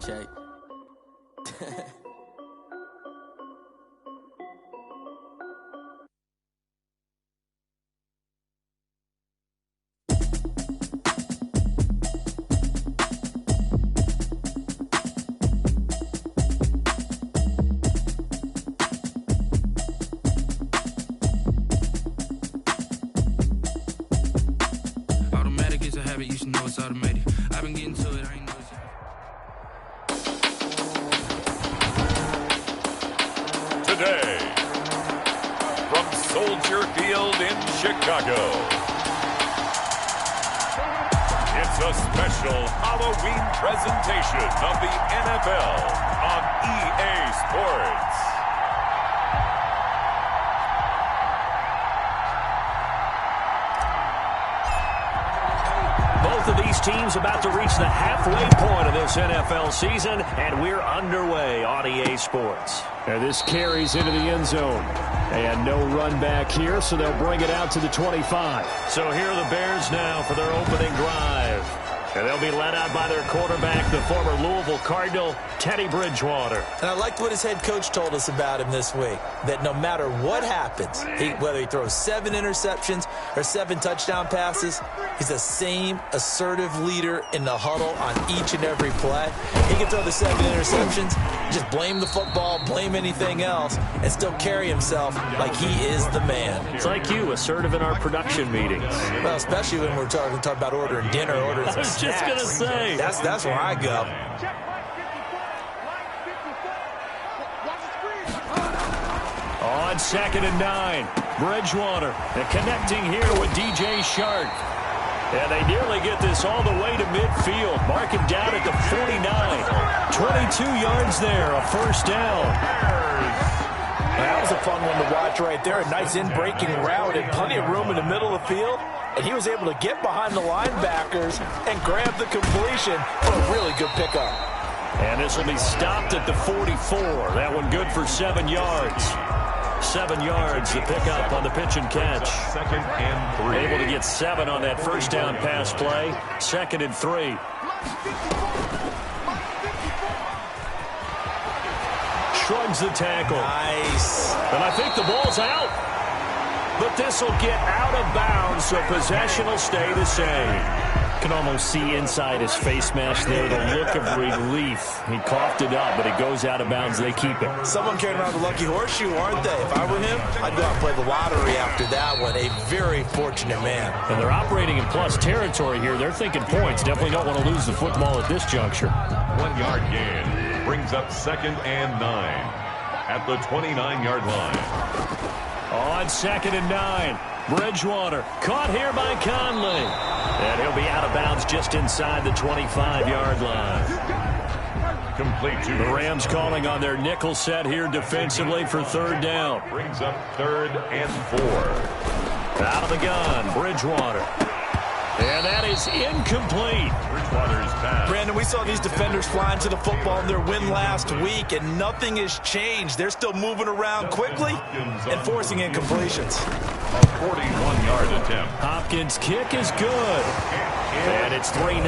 Check. Automatic is a habit, you should know it's automated. I've been getting to it, I ain't know it's Today, from Soldier Field in Chicago, it's a special Halloween presentation of the NFL on EA Sports. Both of these teams about to reach the halfway point of this NFL season, and we're underway on EA Sports. And this carries into the end zone. And no run back here, so they'll bring it out to the 25. So here are the Bears now for their opening drive. And they'll be led out by their quarterback, the former Louisville Cardinal, Teddy Bridgewater. And I liked what his head coach told us about him this week, that no matter what happens, whether he throws 7 interceptions or 7 touchdown passes, he's the same assertive leader in the huddle on each and every play. He can throw the 7 interceptions, just blame the football, blame anything else, and still carry himself like he is the man. It's like you, assertive in our production meetings. Well, especially when we're talking about ordering dinner, ordering some snacks. Just going to say. That's where I go. On 2nd and 9, Bridgewater, and connecting here with DJ Shark. And they nearly get this all the way to midfield. Mark him down at the 49. 22 yards there, a first down. That was a fun one to watch right there. A nice in-breaking route and plenty of room in the middle of the field. And he was able to get behind the linebackers and grab the completion for a really good pickup. And this will be stopped at the 44. That one good for 7 yards. 7 yards to pick up on the pitch and catch. 2nd and 3. Able to get 7 on that first down pass play. 2nd and 3. Shrugs the tackle. Nice. And I think the ball's out. But this will get out of bounds, so possession will stay the same. Can almost see inside his face mask there the look of relief. He coughed it up, but it goes out of bounds. They keep it. Someone carrying around the lucky horseshoe, aren't they? If I were him, I'd go out and play the lottery after that one. A very fortunate man. And they're operating in plus territory here. They're thinking points. Definitely don't want to lose the football at this juncture. 1 yard gain brings up 2nd and 9 at the 29-yard line. On 2nd and 9, Bridgewater caught here by Conley. And he'll be out of bounds just inside the 25-yard line. Complete to The Rams calling on their nickel set here defensively for 3rd down. Brings up 3rd and 4. Out of the gun, Bridgewater. And that is incomplete. Bridgewater's pass. Brandon, we saw these defenders flying to the football in their win last week, and nothing has changed. They're still moving around quickly and forcing incompletions. A 41-yard attempt. Hopkins' kick is good. And it's 3-0.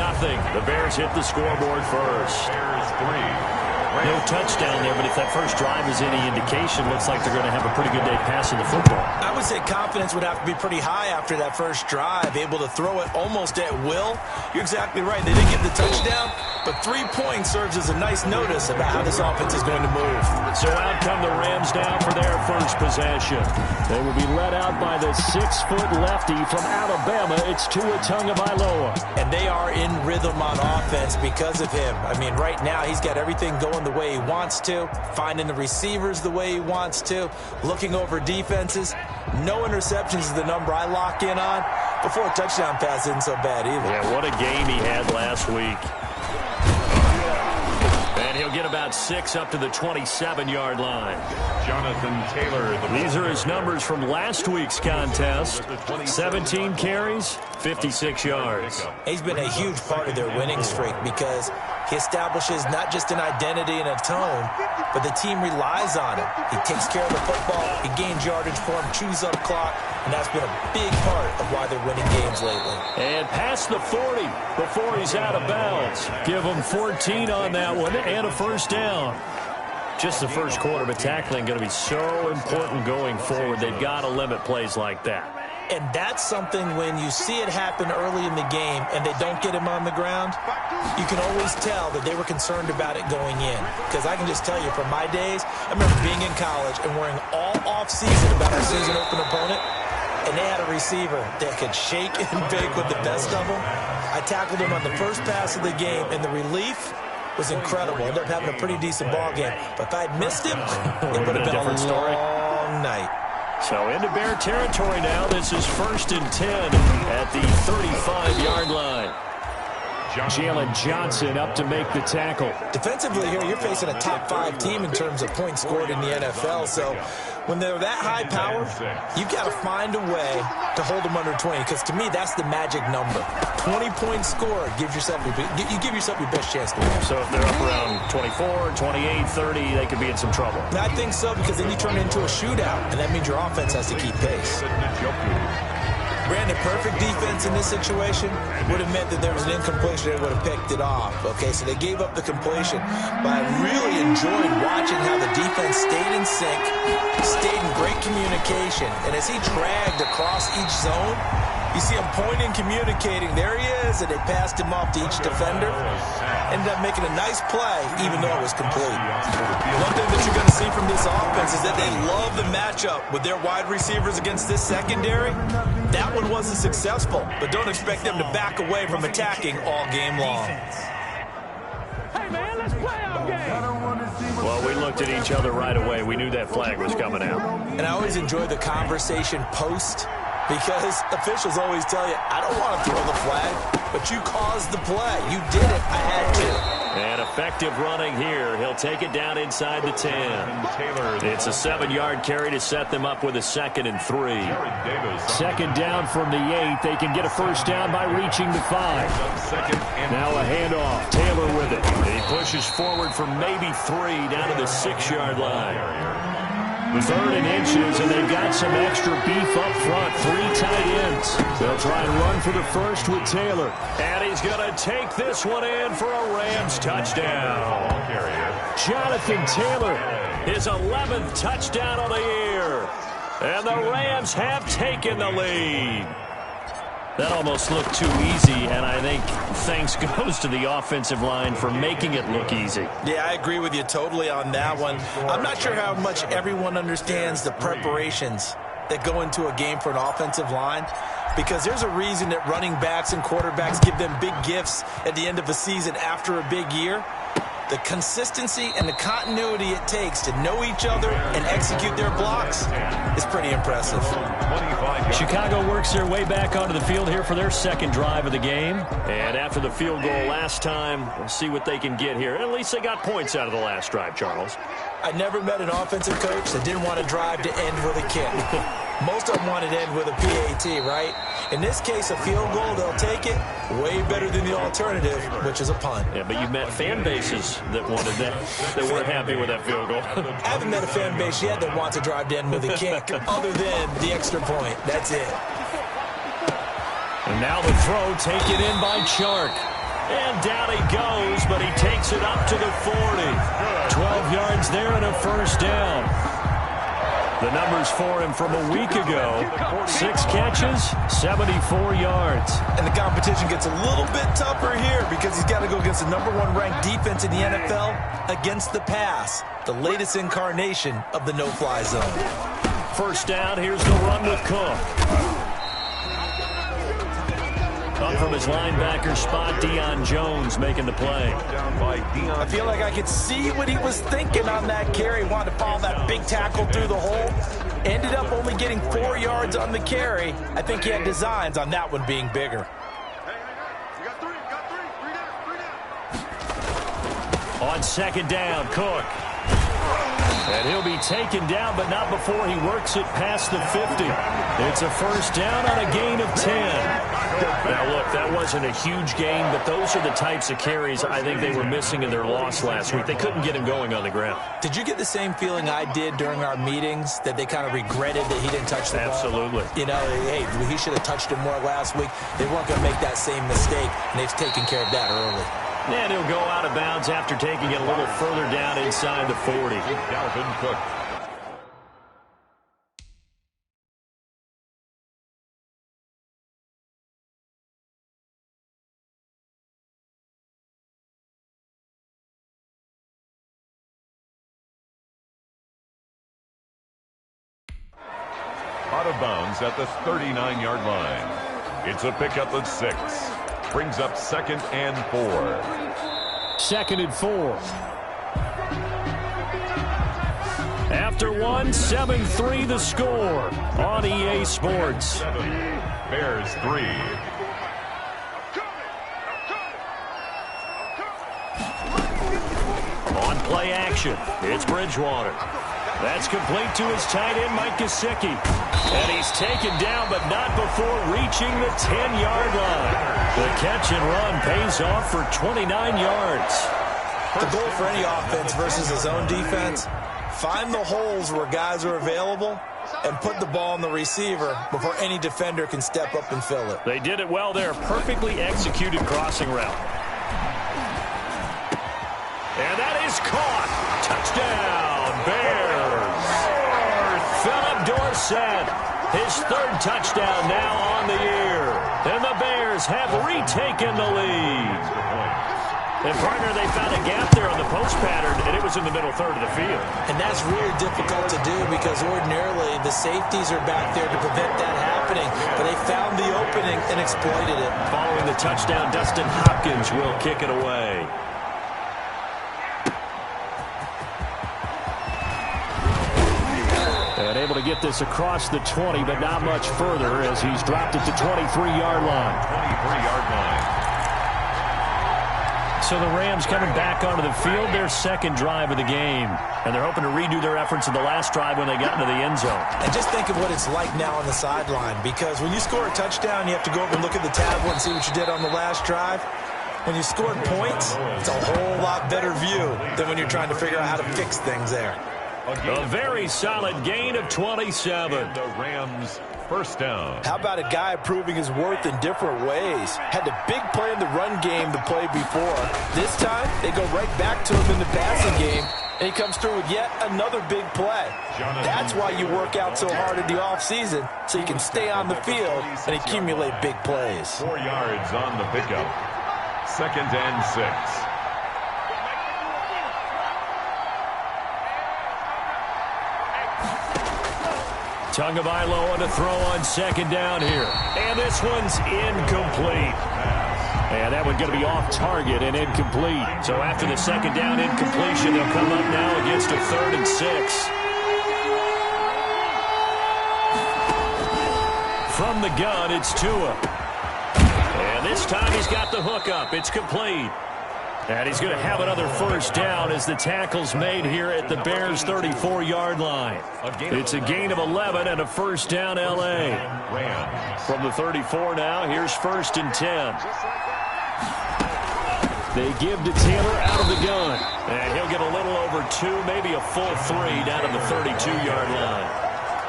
The Bears hit the scoreboard first. Bears 3. No touchdown there, but if that first drive is any indication, looks like they're going to have a pretty good day passing the football. I would say confidence would have to be pretty high after that first drive, able to throw it almost at will. You're exactly right. They didn't get the touchdown, but 3 points serves as a nice notice about how this offense is going to move. So out come the Rams now for their first possession. They will be led out by the 6-foot lefty from Alabama. It's Tua Tagovailoa. And they are in rhythm on offense because of him. I mean, right now he's got everything going the way he wants to, finding the receivers the way he wants to, looking over defenses. No interceptions is the number I lock in on. Before a touchdown pass isn't so bad either. Yeah, what a game he had last week. And he'll get about 6 up to the 27-yard line. Jonathan Taylor. These are his numbers from last week's contest. 17 carries, 56 yards. He's been a huge part of their winning streak because He establishes not just an identity and a tone, but the team relies on him. He takes care of the football, he gains yardage for him, chews up clock, and that's been a big part of why they're winning games lately. And past the 40 before he's out of bounds. Give him 14 on that one and a first down. Just the first quarter, but tackling going to be so important going forward. They've got to limit plays like that. And that's something when you see it happen early in the game and they don't get him on the ground, you can always tell that they were concerned about it going in. Because I can just tell you from my days, I remember being in college and worrying all off-season about our season-open opponent, and they had a receiver that could shake and bake with the best of them. I tackled him on the first pass of the game, and the relief was incredible. Ended up having a pretty decent ball game. But if I had missed him, it would have been a long night. So into Bear territory now. This is 1st and 10 at the 35-yard line. Jalen Johnson up to make the tackle. Defensively here, you're facing a top-5 team in terms of points scored in the NFL. So when they're that high power, you've got to find a way to hold them under 20. Because to me, that's the magic number. 20 points scored gives yourself you give yourself your best chance to win. So if they're up around 24, 28, 30, they could be in some trouble. I think so, because then you turn it into a shootout, and that means your offense has to keep pace. Brandon, perfect defense in this situation would have meant that there was an incompletion. They would have picked it off. Okay, so they gave up the completion. But I really enjoyed watching how the defense stayed in sync, stayed in great communication. And as he dragged across each zone, you see him pointing, communicating. There he is, and they passed him off to each defender. Ended up making a nice play, even though it was complete. One thing that you're going to see from this offense is that they love the matchup with their wide receivers against this secondary. That one wasn't successful, but don't expect them to back away from attacking all game long. Hey, man, let's play our game. Well, we looked at each other right away. We knew that flag was coming out. And I always enjoy the conversation post, because officials always tell you, I don't want to throw the flag, but you caused the play. You did it. I had to. And effective running here. He'll take it down inside the 10. It's a 7-yard carry to set them up with a 2nd and 3. 2nd down from the 8. They can get a first down by reaching the 5. Now a handoff. Taylor with it. He pushes forward for maybe 3 down to the 6-yard line. 3rd and inches, and they've got some extra beef up front. 3 tight ends. They'll try and run for the first with Taylor. And he's going to take this one in for a Rams touchdown. Jonathan Taylor. His 11th touchdown of the year. And the Rams have taken the lead. That almost looked too easy, and I think thanks goes to the offensive line for making it look easy. Yeah, I agree with you totally on that one. I'm not sure how much everyone understands the preparations that go into a game for an offensive line, because there's a reason that running backs and quarterbacks give them big gifts at the end of a season after a big year. The consistency and the continuity it takes to know each other and execute their blocks is pretty impressive. Chicago works their way back onto the field here for their 2nd drive of the game. And after the field goal last time, we'll see what they can get here. At least they got points out of the last drive, Charles. I never met an offensive coach that didn't want to drive to end with a kick. Most of them wanted to end with a PAT, right? In this case, a field goal, they'll take it. Way better than the alternative, which is a punt. Yeah, but you've met fan bases that wanted that, that weren't happy with that field goal. I haven't met a fan base yet that wants to drive to end with a kick, other than the extra point. That's it. And now the throw taken in by Chark. And down he goes, but he takes it up to the 40. 12 yards there and a first down. The numbers for him from a week ago: 6 catches, 74 yards. And the competition gets a little bit tougher here because he's got to go against the #1 ranked defense in the NFL against the pass, the latest incarnation of the no-fly zone. First down, here's the run with Cook. Up from his linebacker spot, Deion Jones making the play. I feel like I could see what he was thinking on that carry. Wanted to follow that big tackle through the hole. Ended up only getting 4 yards on the carry. I think he had designs on that one being bigger. On 2nd down, Cook. And he'll be taken down, but not before he works it past the 50. It's a first down on a gain of 10. Now, look, that wasn't a huge gain, but those are the types of carries I think they were missing in their loss last week. They couldn't get him going on the ground. Did you get the same feeling I did during our meetings, that they kind of regretted that he didn't touch the ball? Absolutely. You know, hey, he should have touched it more last week. They weren't going to make that same mistake, and they've taken care of that early. And he'll go out of bounds after taking it a little further down inside the 40. Dalvin Cook. Out of bounds at the 39-yard line. It's a pickup of 6. Brings up 2nd and 4. 2nd and 4. After one, 7-3 the score on EA Sports. Bears 3. On play action, it's Bridgewater. That's complete to his tight end, Mike Gesicki. And he's taken down, but not before reaching the 10-yard line. The catch and run pays off for 29 yards. The goal for any offense versus his own defense, find the holes where guys are available and put the ball on the receiver before any defender can step up and fill it. They did it well there. Perfectly executed crossing route. And that is caught. Touchdown, Bears. Philip Dorsett, his 3rd touchdown now on the year. And the Bears have retaken the lead. And, partner, they found a gap there on the post pattern, and it was in the middle third of the field. And that's really difficult to do because ordinarily the safeties are back there to prevent that happening. But they found the opening and exploited it. Following the touchdown, Dustin Hopkins will kick it away. And able to get this across the 20, but not much further as he's dropped it to 23-yard line. 23-yard line. So the Rams coming back onto the field, their 2nd drive of the game. And they're hoping to redo their efforts in the last drive when they got into the end zone. And just think of what it's like now on the sideline, because when you score a touchdown, you have to go over and look at the tablet and see what you did on the last drive. When you scored points, it's a whole lot better view than when you're trying to figure out how to fix things there. A very solid gain of 27. The Rams first down. How about a guy proving his worth in different ways? Had a big play in the run game the play before. This time, they go right back to him in the passing game, and he comes through with yet another big play. That's why you work out so hard in the offseason, so you can stay on the field and accumulate big plays. 4 yards on the pickup. 2nd and 6. Tagovailoa on the throw on 2nd down here. And this one's incomplete. And that one going to be off target and incomplete. So after the 2nd down incompletion, they'll come up now against a 3rd and 6. From the gun, it's Tua. And this time he's got the hook up. It's complete. And he's going to have another first down as the tackle's made here at the Bears' 34-yard line. It's a gain of 11 and a first down, L.A. From the 34 now, here's 1st and 10. They give to Taylor out of the gun. And he'll get a little over 2, maybe a full 3 down to the 32-yard line.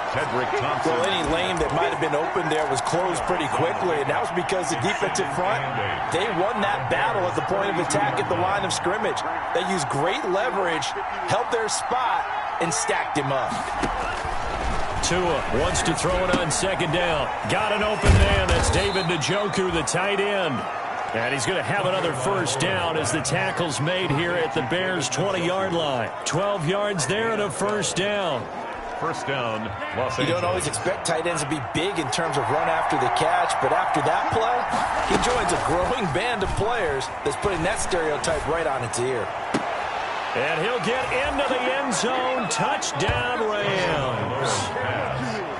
Well, any lane that might have been open there was closed pretty quickly, and that was because the defensive front, they won that battle at the point of attack at the line of scrimmage. They used great leverage, held their spot, and stacked him up. Tua wants to throw it on 2nd down. Got an open man. That's David Njoku, the tight end. And he's going to have another first down as the tackle's made here at the Bears' 20-yard line. 12 yards there and a first down. First down, Los Angeles. You don't always expect tight ends to be big in terms of run after the catch, but after that play, he joins a growing band of players that's putting that stereotype right on its ear. And he'll get into the end zone. Touchdown, Rams.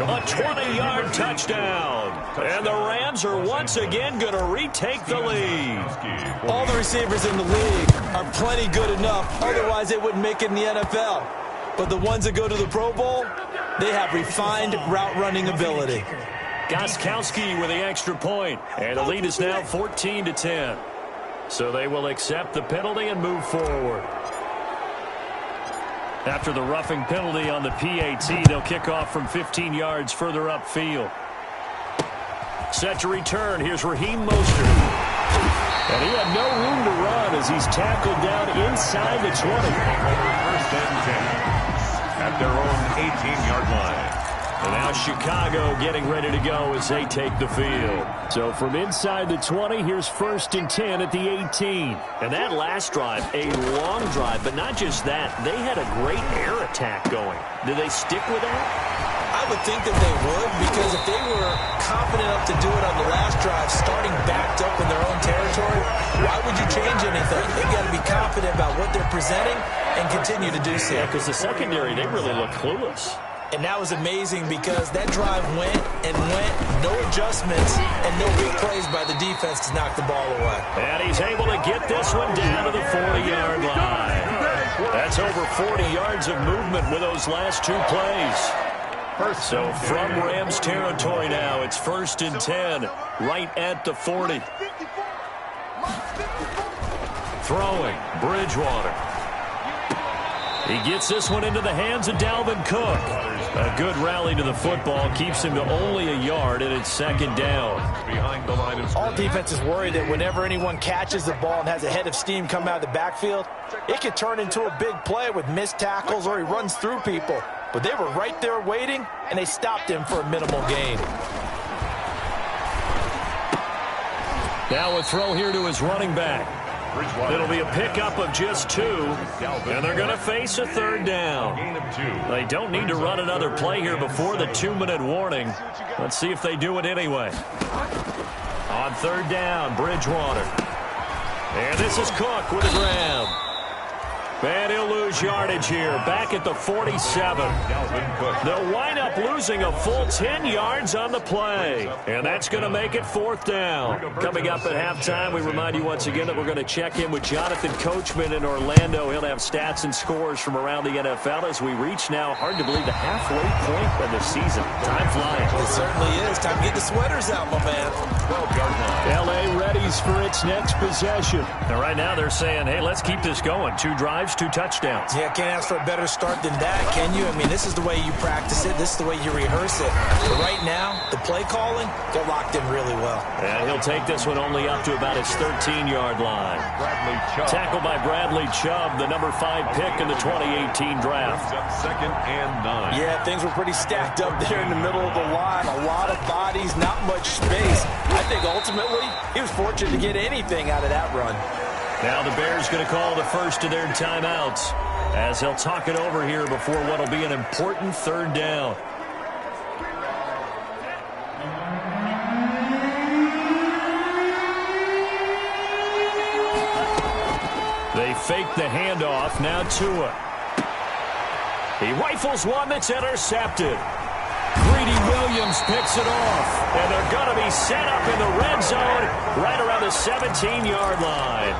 A 20-yard touchdown. And the Rams are once again going to retake the lead. All the receivers in the league are plenty good enough, otherwise they wouldn't make it in the NFL. But the ones that go to the Pro Bowl, they have refined route running ability. Gostkowski with the extra point, and the lead is now 14-10. So they will accept the penalty and move forward. After the roughing penalty on the PAT, they'll kick off from 15 yards further upfield. Set to return. Here's Raheem Mostert. And he had no room to run as he's tackled down inside the 20. First and 10 at their own 18-yard line. And now Chicago getting ready to go as they take the field. So from inside the 20, here's first and 10 at the 18. And that last drive, a long drive, but not just that. They had a great air attack going. Do they stick with that? I would think that they would, because if they were confident enough to do it on the last drive, starting backed up in their own territory, why would you change anything? They've got to be confident about what they're presenting and continue to do so. Yeah, because the secondary, they really look clueless. And that was amazing because that drive went and went, no adjustments, and no big plays by the defense to knock the ball away. And he's able to get this one down to the 40-yard line. That's over 40 yards of movement with those last two plays. So from Rams territory now, it's first and 10, right at the 40. Throwing, Bridgewater. He gets this one into the hands of Dalvin Cook. A good rally to the football keeps him to only a yard, and it's second down. Behind the line of All defenses worry that whenever anyone catches the ball and has a head of steam come out of the backfield, it can turn into a big play with missed tackles or he runs through people. But they were right there waiting, and they stopped him for a minimal gain. Now a throw here to his running back. It'll be a pickup of just 2, and they're going to face a third down. They don't need to run another play here before the 2-minute warning. Let's see if they do it anyway. On third down, Bridgewater. And this is Cook with the grab. And he'll lose yardage here, back at the 47. They'll wind up losing a full 10 yards on the play. And that's going to make it fourth down. Coming up at halftime, we remind you once again that we're going to check in with Jonathan Coachman in Orlando. He'll have stats and scores from around the NFL as we reach now, hard to believe, the halfway point of the season. Time flying. It certainly is. Time to get the sweaters out, my man. 12-yard line. L.A. readies for its next possession. And right now they're saying, hey, let's keep this going. 2 drives, 2 touchdowns. Yeah, can't ask for a better start than that, can you? I mean, this is the way you practice it. This is the way you rehearse it. But right now, the play calling, they're locked in really well. And he'll take this one only up to about his 13-yard line. Tackled by Bradley Chubb, the number 5 pick in the 2018 draft. Second and 9. Yeah, things were pretty stacked up there in the middle of the line. A lot of bodies, not much space. I think ultimately he was fortunate to get anything out of that run. Now the Bears going to call the first of their timeouts as they'll talk it over here before what will be an important third down. They fake the handoff. Now Tua. He rifles one that's intercepted. Greedy Williams picks it off. And they're going to be set up in the red zone right around the 17-yard line.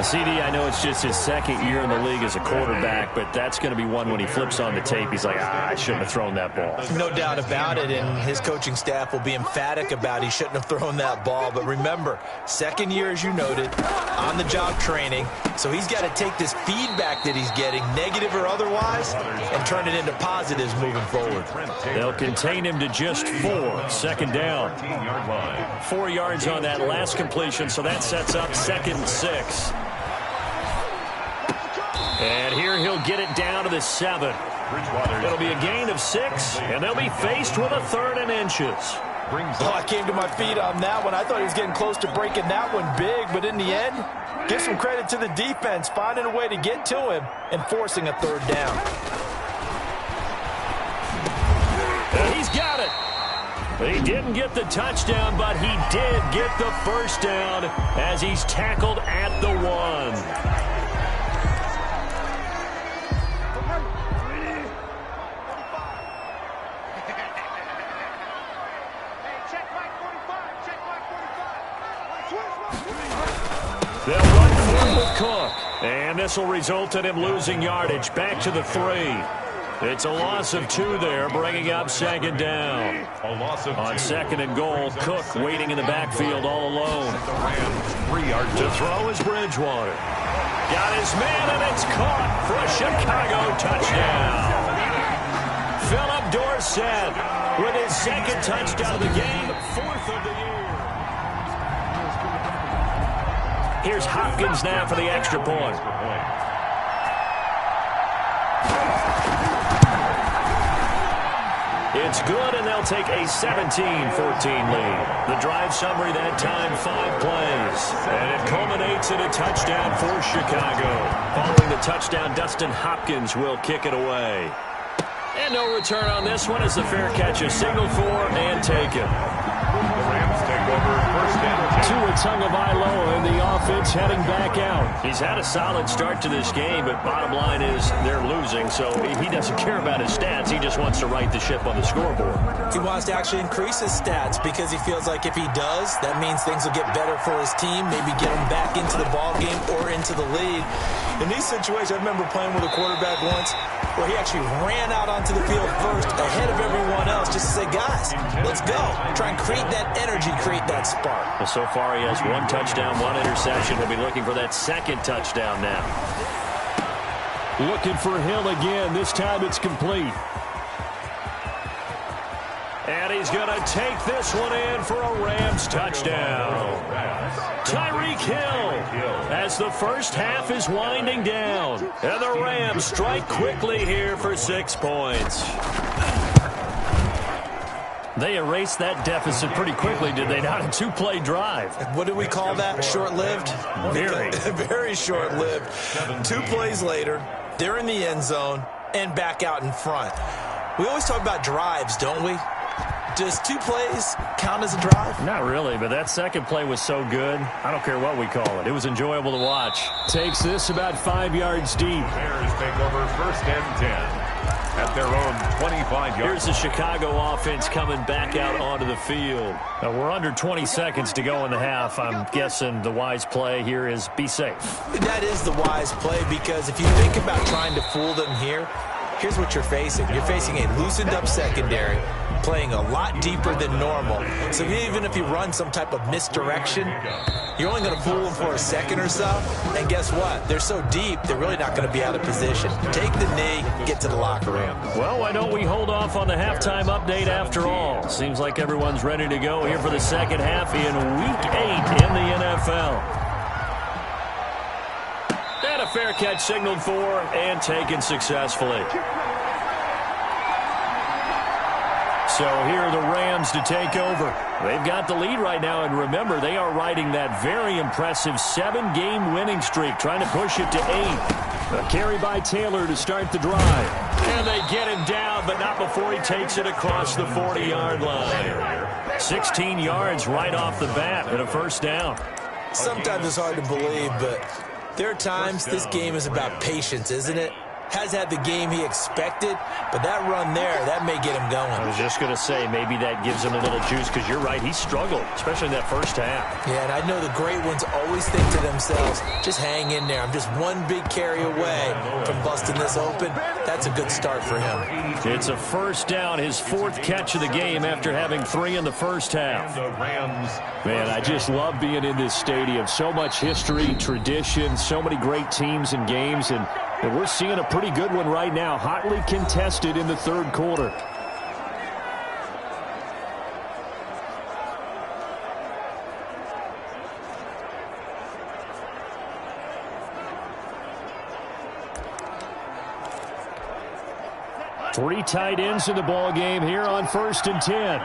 CD, I know it's just his second year in the league as a quarterback, but that's going to be one when he flips on the tape. He's like, I shouldn't have thrown that ball. No doubt about it, and his coaching staff will be emphatic about he shouldn't have thrown that ball. But remember, second year, as you noted, on-the-job training. So he's got to take this feedback that he's getting, negative or otherwise, and turn it into positives moving forward. They'll contain him to just 4. Second down. 4 yards on that last completion, so that sets up second and 6. And here he'll get it down to the 7. It'll be a gain of 6, and they'll be faced with a 3rd and inches. Oh, I came to my feet on that one. I thought he was getting close to breaking that one big, but in the end, give some credit to the defense, finding a way to get to him and forcing a 3rd down. And he's got it. He didn't get the touchdown, but he did get the first down as he's tackled at the 1. They'll run for it with Cook. And this will result in him losing yardage back to the 3. It's a loss of 2 there, bringing up second down. A loss of 2. On second and goal, Cook waiting in the backfield all alone. The Rams 3 yards To throw is Bridgewater. Got his man, and it's caught for a Chicago touchdown. Philip Dorsett with his second touchdown of the game, 4th of the year. Here's Hopkins now for the extra point. It's good, and they'll take a 17-14 lead. The drive summary that time, 5 plays. And it culminates in a touchdown for Chicago. Following the touchdown, Dustin Hopkins will kick it away. And no return on this one as the fair catch is signaled for and taken. The Rams take over first and 10. Tua Tagovailoa and the offense heading back out. He's had a solid start to this game, but bottom line is they're losing, so he doesn't care about his stats. He just wants to right the ship on the scoreboard. He wants to actually increase his stats because he feels like if he does, that means things will get better for his team, maybe get him back into the ball game or into the lead. In these situations, I remember playing with a quarterback once where he actually ran out onto the field first ahead of everyone else just to say, guys, let's go. Try and create that energy, create that spark. Well, so far he has 1 touchdown, 1 interception. He'll be looking for that second touchdown now. Looking for Hill again. This time it's complete. And he's going to take this one in for a Rams touchdown. Tyreek Hill as the first half is winding down. And the Rams strike quickly here for 6 points. They erased that deficit pretty quickly, did they not? A 2-play drive. What do we call that? Short-lived? Very. Very short-lived. 2 plays later, they're in the end zone and back out in front. We always talk about drives, don't we? Does 2 plays count as a drive? Not really, but that second play was so good. I don't care what we call it. It was enjoyable to watch. Takes this about 5 yards deep. Bears take over first and 10 at their own 25 yards. Here's the Chicago offense coming back out onto the field. Now, we're under 20 seconds to go in the half. I'm guessing the wise play here is be safe. That is the wise play because if you think about trying to fool them here, here's what you're facing. You're facing a loosened up secondary, playing a lot deeper than normal. So even if you run some type of misdirection, you're only going to fool them for a second or so. And guess what? They're so deep, they're really not going to be out of position. Take the knee, get to the locker room. Well, why don't we hold off on the halftime update after all? Seems like everyone's ready to go here for the second half in Week 8 in the NFL. And a fair catch signaled for and taken successfully. So here are the Rams to take over. They've got the lead right now, and remember, they are riding that very impressive 7-game winning streak, trying to push it to 8. A carry by Taylor to start the drive. And they get him down, but not before he takes it across the 40-yard line. 16 yards right off the bat and a first down. Sometimes it's hard to believe, but there are times this game is about patience, isn't it? Has had the game he expected, but that run there, that may get him going. I was just going to say, maybe that gives him a little juice, because you're right, he struggled, especially in that first half. Yeah, and I know the great ones always think to themselves, just hang in there. I'm just one big carry away from busting this open. That's a good start for him. It's a first down, his 4th catch of the game after having 3 in the first half. Man, I just love being in this stadium. So much history, tradition, so many great teams and games, and we're seeing a pretty good one right now, hotly contested in the 3rd quarter. Three tight ends in the ball game here on 1st and 10.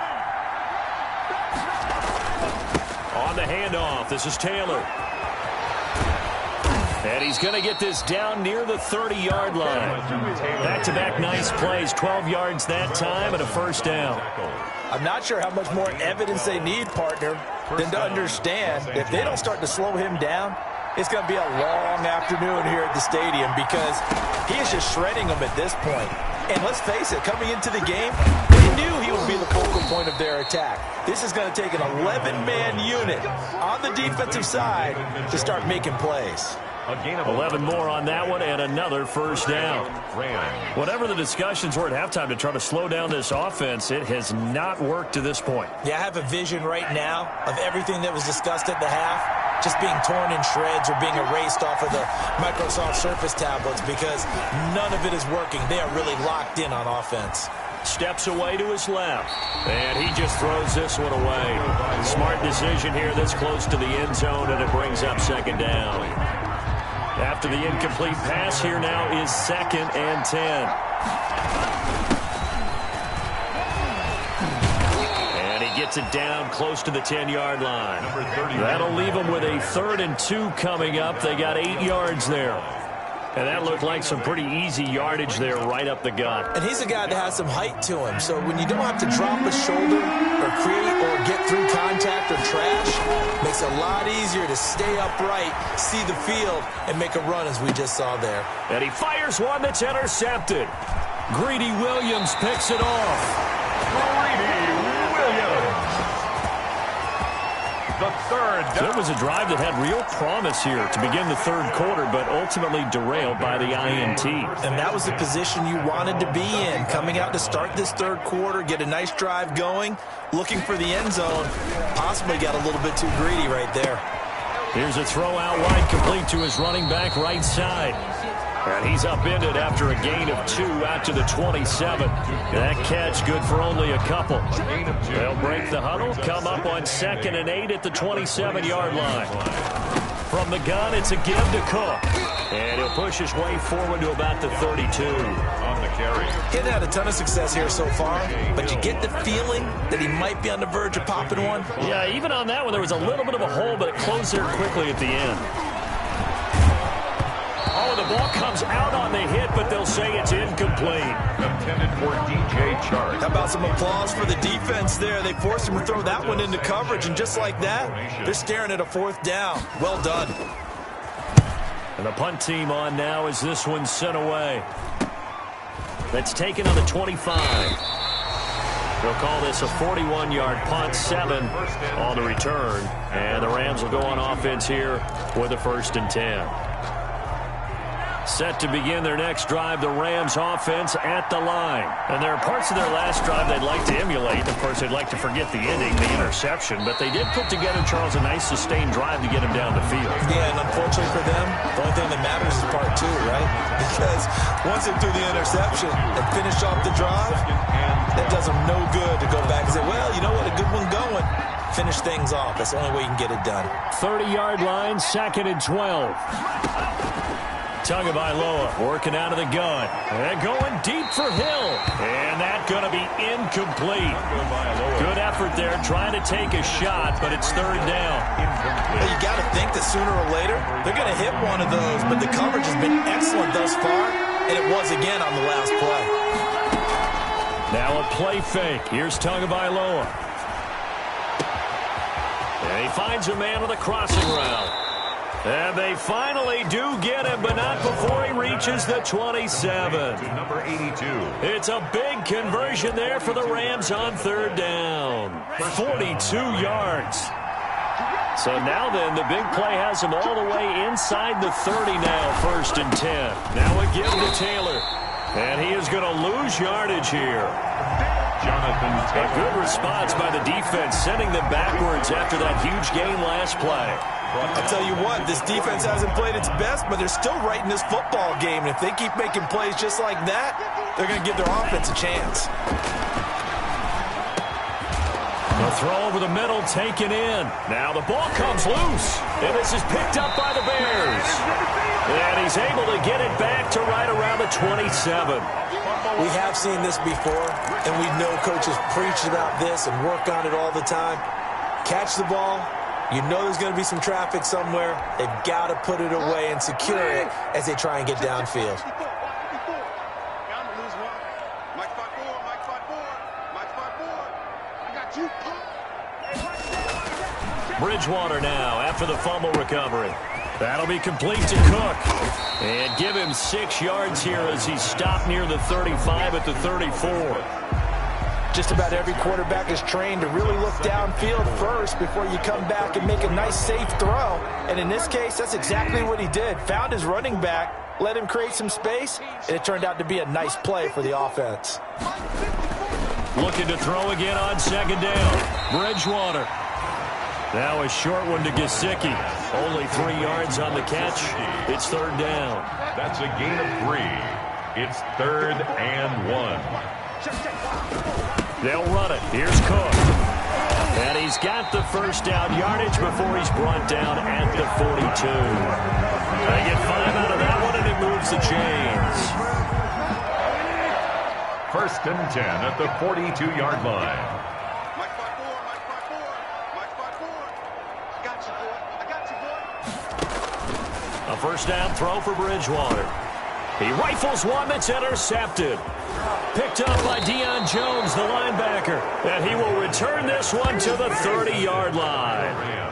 On the handoff, this is Taylor. And he's going to get this down near the 30-yard line. Back-to-back nice plays, 12 yards that time and a first down. I'm not sure how much more evidence they need, partner, than to understand if they don't start to slow him down, it's going to be a long afternoon here at the stadium because he is just shredding them at this point. And let's face it, coming into the game, they knew he would be the focal point of their attack. This is going to take an 11-man unit on the defensive side to start making plays. A gain of 11 more on that one and another first down. Rams. Whatever the discussions were at halftime to try to slow down this offense, it has not worked to this point. Yeah, I have a vision right now of everything that was discussed at the half just being torn in shreds or being erased off of the Microsoft Surface tablets because none of it is working. They are really locked in on offense. Steps away to his left, and he just throws this one away. Smart decision here this close to the end zone, and it brings up second down. After the incomplete pass, here now is 2nd and 10. And he gets it down close to the 10-yard line. That'll leave them with a 3rd and 2 coming up. They got 8 yards there. And that looked like some pretty easy yardage there right up the gut. And he's a guy that has some height to him. So when you don't have to drop a shoulder or create or get through contact or trash, makes it a lot easier to stay upright, see the field, and make a run as we just saw there. And he fires one that's intercepted. Greedy Williams picks it off. Greedy Williams. The 3rd down. So it was a drive that had real promise here to begin the 3rd quarter, but ultimately derailed by the INT. And that was the position you wanted to be in, coming out to start this 3rd quarter, get a nice drive going, looking for the end zone. Possibly got a little bit too greedy right there. Here's a throw out wide, complete to his running back right side. And he's upended after a gain of 2 out to the 27. That catch good for only a couple. They'll break the huddle, come up on 2nd and 8 at the 27-yard line. From the gun, it's a give to Cook. And he'll push his way forward to about the 32. On the carry. He hasn't had a ton of success here so far, but you get the feeling that he might be on the verge of popping one. Yeah, even on that one, there was a little bit of a hole, but it closed there quickly at the end. Oh, the ball comes out on the hit, but they'll say it's incomplete. Intended for DJ Chark. How about some applause for the defense there? They forced him to throw that one into coverage, and just like that, they're staring at a 4th down. Well done. And the punt team on now as this one's sent away. That's taken on the 25. They'll call this a 41-yard punt, 7 on the return. And the Rams will go on offense here with a 1st and 10. Set to begin their next drive, the Rams offense at the line. And there are parts of their last drive they'd like to emulate. Of course, they'd like to forget the ending, the interception. But they did put together, Charles, a nice sustained drive to get him down the field. Yeah, and unfortunately for them, the only thing that matters is part 2, right? Because once they threw the interception and finished off the drive, that does them no good to go back and say, well, you know what, a good one going. Finish things off. That's the only way you can get it done. 30-yard line, 2nd and 12. Tagovailoa working out of the gun. And going deep for Hill. And that's going to be incomplete. Good effort there trying to take a shot, but it's 3rd down. Well, you got to think that sooner or later they're going to hit one of those, but the coverage has been excellent thus far, and it was again on the last play. Now a play fake. Here's Tagovailoa. And he finds a man with a crossing route. And they finally do get him, but not before he reaches the 27. Number 82. It's a big conversion there for the Rams on 3rd down. 42 yards. So now then, the big play has him all the way inside the 30 now, 1st and 10. Now a give to Taylor. And he is going to lose yardage here. Jonathan Taylor. A good response by the defense, sending them backwards after that huge gain last play. I'll tell you what, this defense hasn't played its best, but they're still right in this football game. And if they keep making plays just like that, they're going to give their offense a chance. The throw over the middle, taken in. Now the ball comes loose, and this is picked up by the Bears. And he's able to get it back to right around the 27. We have seen this before, and we know coaches preach about this and work on it all the time. Catch the ball. You know there's going to be some traffic somewhere. They've got to put it away and secure it as they try and get downfield. Bridgewater now after the fumble recovery. That'll be complete to Cook. And give him 6 yards here as he stopped near the 35 at the 34. Just about every quarterback is trained to really look downfield first before you come back and make a nice, safe throw. And in this case, that's exactly what he did. Found his running back, let him create some space, and it turned out to be a nice play for the offense. Looking to throw again on second down. Bridgewater. Now a short one to Gesicki. Only 3 yards on the catch. It's third down. That's a gain of 3. It's 3rd and 1. They'll run it. Here's Cook. And he's got the first down yardage before he's brought down at the 42. They get 5 out of that one, and it moves the chains. 1st and 10 at the 42-yard line. A first down throw for Bridgewater. He rifles one that's intercepted. Picked up by Deion Jones, the linebacker. And he will return this one to the 30-yard line.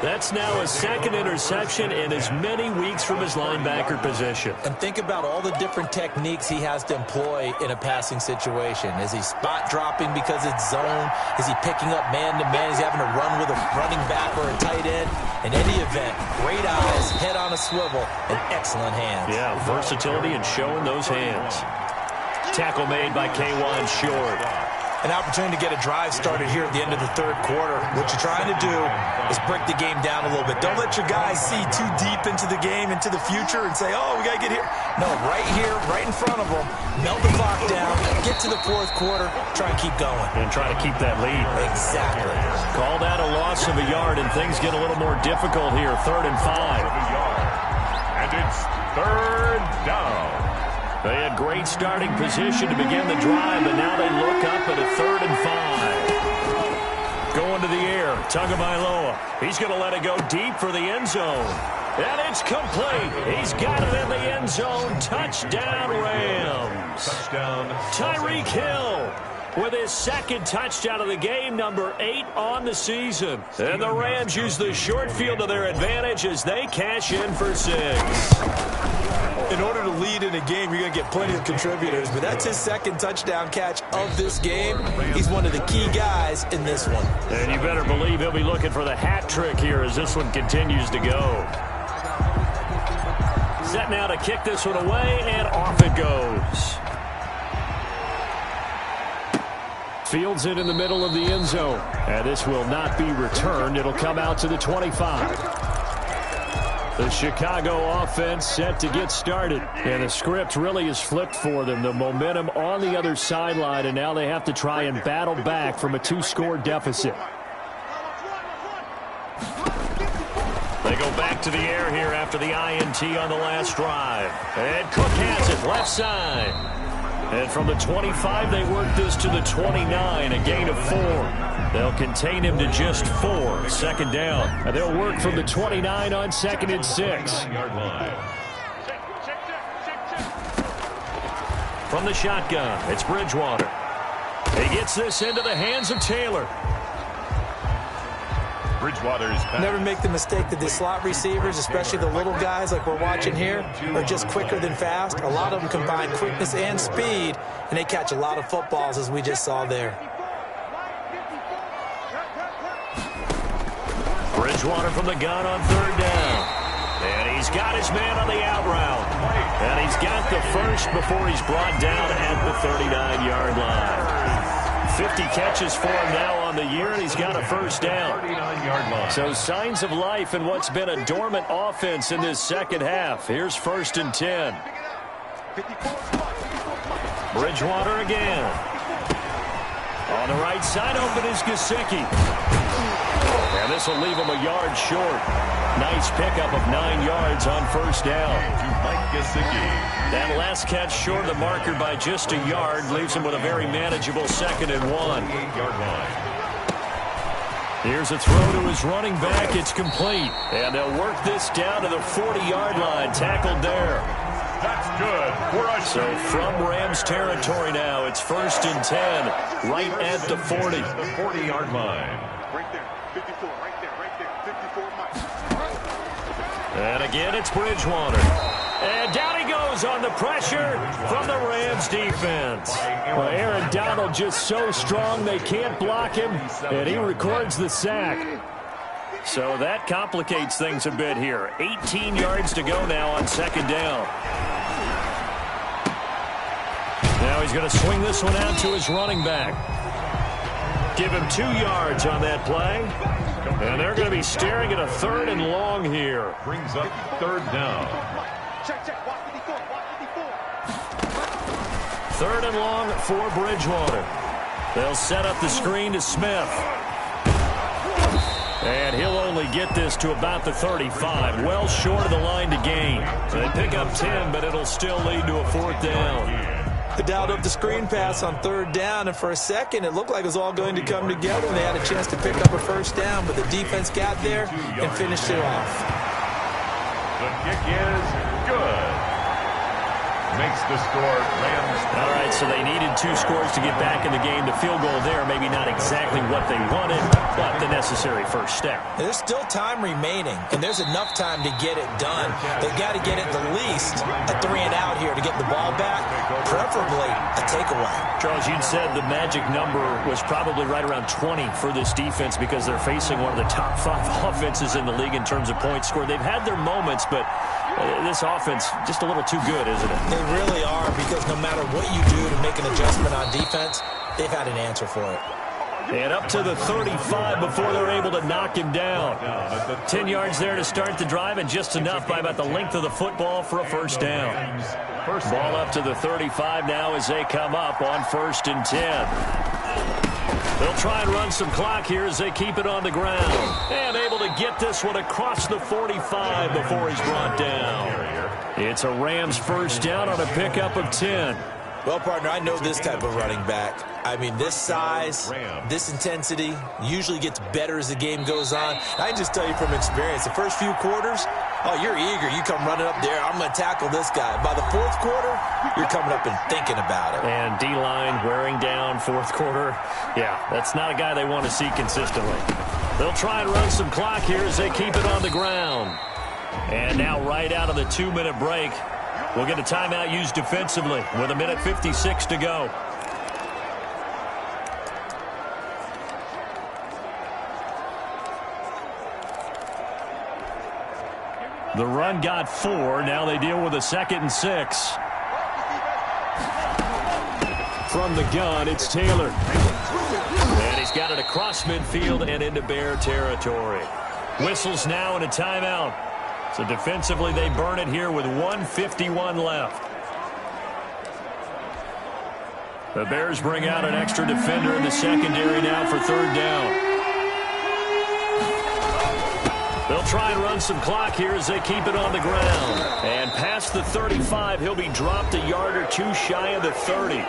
That's now a 2nd interception in as many weeks from his linebacker position. And think about all the different techniques he has to employ in a passing situation. Is he spot dropping because it's zone? Is he picking up man-to-man? Is he having to run with a running back or a tight end? In any event, great eyes, head on a swivel, and excellent hands. Yeah, versatility and showing those hands. Tackle made by K'Wan Short. An opportunity to get a drive started here at the end of the 3rd quarter. What you're trying to do is break the game down a little bit. Don't let your guys see too deep into the game, into the future, and say, oh, we got to get here. No, right here, right in front of them, melt the clock down, get to the 4th quarter, try and keep going. And try to keep that lead. Exactly. Call that a loss of a yard, and things get a little more difficult here. 3rd and 5. And it's 3rd down. They had great starting position to begin the drive, but now they look up at a 3rd and 5. Going to the air, Tagovailoa. He's going to let it go deep for the end zone. And it's complete. He's got it in the end zone. Touchdown, Rams. Touchdown. Tyreek Hill with his 2nd touchdown of the game, number 8 on the season. And the Rams use the short field to their advantage as they cash in for 6. In order to lead in a game, you're going to get plenty of contributors, but that's his 2nd touchdown catch of this game. He's one of the key guys in this one. And you better believe he'll be looking for the hat trick here as this one continues to go. Set now to kick this one away, and off it goes. Fields it in the middle of the end zone. And this will not be returned. It'll come out to the 25. The Chicago offense set to get started. And the script really is flipped for them. The momentum on the other sideline, and now they have to try and battle back from a 2-score deficit. They go back to the air here after the INT on the last drive. And Cook has it left side. And from the 25, they work this to the 29, a gain of 4. They'll contain him to just 4, 2nd down. And they'll work from the 29 on 2nd and 6. From the shotgun, it's Bridgewater. He gets this into the hands of Taylor. Bridgewater's pass. Never make the mistake that the slot receivers, especially the little guys like we're watching here, are just quicker than fast. A lot of them combine quickness and speed, and they catch a lot of footballs, as we just saw there. Bridgewater from the gun on 3rd down. And he's got his man on the out route. And he's got the first before he's brought down at the 39-yard line. 50 catches for him now on the year, and he's got a first down. 39-yard line. So signs of life in what's been a dormant offense in this 2nd half. Here's 1st and 10. Bridgewater again. On the right side, open is Gesicki. And this will leave him a yard short. Nice pickup of 9 yards on 1st down. To Mike Gesicki. That last catch short of the marker by just a yard leaves him with a very manageable 2nd and 1. 8-yard line. Here's a throw to his running back. It's complete. And they'll work this down to the 40-yard line. Tackled there. That's good for a So from Rams territory now, it's 1st and 10, right at the 40. The 40-yard line. Right there. 54. Right there. 54, Mike. And again, it's Bridgewater. And down he goes falls on the pressure from the Rams defense. Well, Aaron Donald just so strong they can't block him, and he records the sack. So that complicates things a bit here. 18 yards to go now on second down. Now he's going to swing this one out to his running back. Give him 2 yards on that play. And they're going to be staring at a 3rd and long here. Brings up 3rd down. 3rd and long for Bridgewater. They'll set up the screen to Smith. And he'll only get this to about the 35, well short of the line to gain. They pick up 10, but it'll still lead to a 4th down. They dialed up the screen pass on 3rd down, and for a second it looked like it was all going to come together, and they had a chance to pick up a 1st down, but the defense got there and finished it off. The kick is good. Makes the score Rams. All right, so they needed 2 scores to get back in the game. The field goal there, maybe not exactly what they wanted, but the necessary first step. There's still time remaining, and there's enough time to get it done. They've got to get at the least a 3 and out here to get the ball back, preferably a takeaway. Charles, you'd said the magic number was probably right around 20 for this defense because they're facing one of the top 5 offenses in the league in terms of points scored. They've had their moments, but this offense just a little too good, isn't it? They really are, because no matter what you do to make an adjustment on defense, they've had an answer for it. And up to the 35 before they're able to knock him down. 10 yards there to start the drive, and just enough by about the length of the football for a 1st down. Ball up to the 35 now as they come up on 1st and 10. They'll try and run some clock here as they keep it on the ground. And able to get this one across the 45 before he's brought down. It's a Rams 1st down on a pickup of 10. Well, partner, I know this type of running back. I mean, this size, this intensity usually gets better as the game goes on. I can just tell you from experience, the first few quarters, oh, you're eager. You come running up there, I'm going to tackle this guy. By the 4th quarter, you're coming up and thinking about it. And D-line wearing down 4th quarter. Yeah, that's not a guy they want to see consistently. They'll try and run some clock here as they keep it on the ground. And now right out of the 2-minute break, we'll get a timeout used defensively with 1:56 to go. The run got 4. Now they deal with a 2nd and 6. From the gun, it's Taylor. And he's got it across midfield and into Bear territory. Whistles now and a timeout. So defensively, they burn it here with 1:51 left. The Bears bring out an extra defender in the secondary now for 3rd down. They'll try and run some clock here as they keep it on the ground. And past the 35, he'll be dropped a yard or 2 shy of the 30.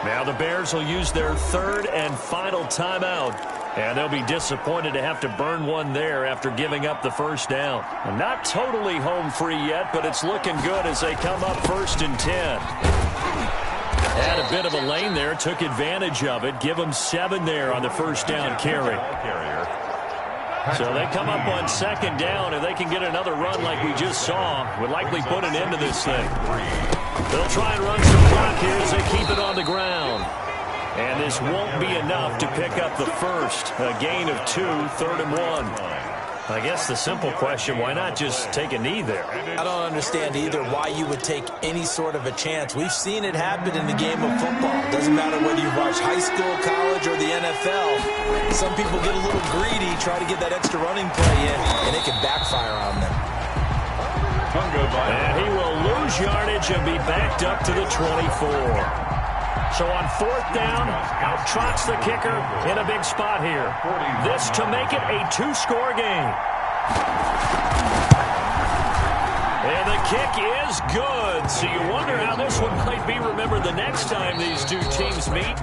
Now the Bears will use their 3rd and final timeout. And they'll be disappointed to have to burn one there after giving up the 1st down. And not totally home free yet, but it's looking good as they come up 1st and 10. Had a bit of a lane there, took advantage of it. Give them 7 there on the 1st down carry. So they come up on 2nd down. If they can get another run like we just saw, would likely put an end to this thing. They'll try and run some clock here as they keep it on the ground. And this won't be enough to pick up the 1st. A gain of 2, 3rd and 1. I guess the simple question, why not just take a knee there? I don't understand either why you would take any sort of a chance. We've seen it happen in the game of football. It doesn't matter whether you watch high school, college, or the NFL. Some people get a little greedy, try to get that extra running play in, and it can backfire on them. And he will lose yardage and be backed up to the 24. So on 4th down, out trots the kicker in a big spot here. This to make it a 2-score game. And the kick is good. So you wonder how this one might be remembered the next time these two teams meet.